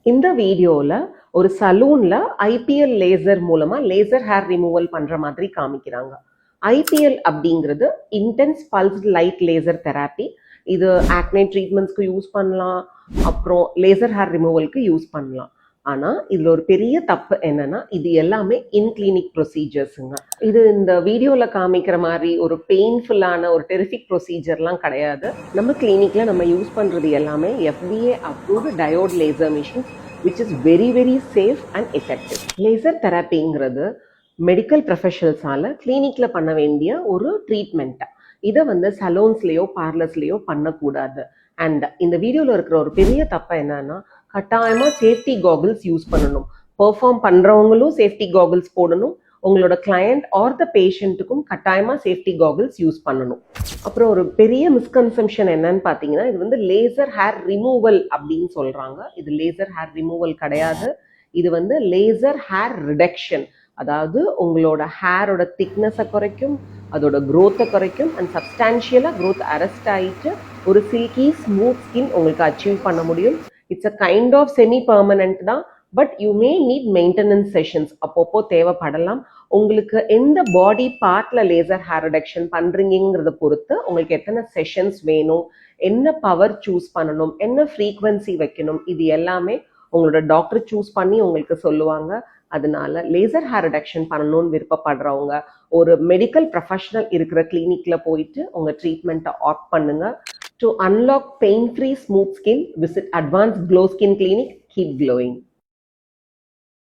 இந்த வீடியோல ஒரு சலூன்ல ஐபிஎல் லேசர் மூலமா லேசர் ஹேர் ரிமூவல் பண்ற மாதிரி காமிக்கிறாங்க. ஐபிஎல் அப்படிங்கிறது intense pulse light laser therapy. இது ஆக்னே ட்ரீட்மெண்ட்ஸ்க்கு யூஸ் பண்ணலாம், அப்புறம் லேசர் ஹேர் ரிமூவலுக்கு யூஸ் பண்ணலாம். ஆனா இதுல ஒரு பெரிய தப்பு என்னன்னா, இது எல்லாமே இன் கிளினிக் ப்ரொசீஜர்ஸுங்க. இது இந்த வீடியோல காமிக்கிற மாதிரி ஒரு பெயின்ஃபுல்லான ஒரு டெரிஃபிக் ப்ரொசீஜர்லாம் கிடையாது. நம்ம கிளினிக்ல நம்ம யூஸ் பண்றது எல்லாமே FDA approved diode laser machine, which is very very safe and effective. Laser தெராப்பிங்கிறது மெடிக்கல் ப்ரொஃபஷனல்ஸால கிளினிக்ல பண்ண வேண்டிய ஒரு ட்ரீட்மெண்ட். இதை சலூன்ஸ்லேயோ பார்லர்ஸ்லேயோ பண்ணக்கூடாது. அண்ட் இந்த வீடியோவில் இருக்கிற ஒரு பெரிய தப்பு என்னன்னா, கட்டாயமாக சேஃப்டி காகுல்ஸ் யூஸ் பண்ணணும். பெர்ஃபார்ம் பண்ணுறவங்களும் சேஃப்டி காகுல்ஸ் போடணும். உங்களோட கிளையண்ட் ஆர் த பேஷண்ட்டுக்கும் கட்டாயமாக சேஃப்டி காகுல்ஸ் யூஸ் பண்ணணும். அப்புறம் ஒரு பெரிய மிஸ்கன்செப்ஷன் என்னன்னு பார்த்தீங்கன்னா, இது லேசர் ஹேர் ரிமூவல் அப்படின்னு சொல்கிறாங்க. இது லேசர் ஹேர் ரிமூவல் கிடையாது. இது லேசர் ஹேர் ரிடக்ஷன். அதாவது உங்களோட ஹேரோட திக்னஸை குறைக்கும், அதோட க்ரோத்தை குறைக்கும், அண்ட் சப்ஸ்டான்ஷியலாக க்ரோத் அரெஸ்ட் ஆகிட்டு ஒரு சில்கி ஸ்மூத் ஸ்கின் உங்களுக்கு அச்சீவ் பண்ண முடியும். It's a kind of semi permanent தான், but you may need maintenance sessions அப்பப்போ தேவைப்படலாம். உங்களுக்கு எந்த பாடி பார்ட்டில் லேசர் ஹேர் ரிடக்ஷன் பண்ணுறீங்கிறத பொறுத்து உங்களுக்கு எத்தனை செஷன்ஸ் வேணும், என்ன பவர் சூஸ் பண்ணணும், என்ன ஃப்ரீக்வன்சி வைக்கணும், இது எல்லாமே உங்களோட டாக்டர் சூஸ் பண்ணி உங்களுக்கு சொல்லுவாங்க. அதனால லேசர் ஹேர் ரிடக்ஷன் பண்ணணும்னு விருப்பப்படுறவங்க ஒரு மெடிக்கல் ப்ரொஃபஷனல் இருக்கிற கிளினிக்ல போயிட்டு உங்க ட்ரீட்மெண்ட்டை ஆப்ட் பண்ணுங்க. To unlock pain free smooth skin, visit advance glow skin clinic. Keep glowing.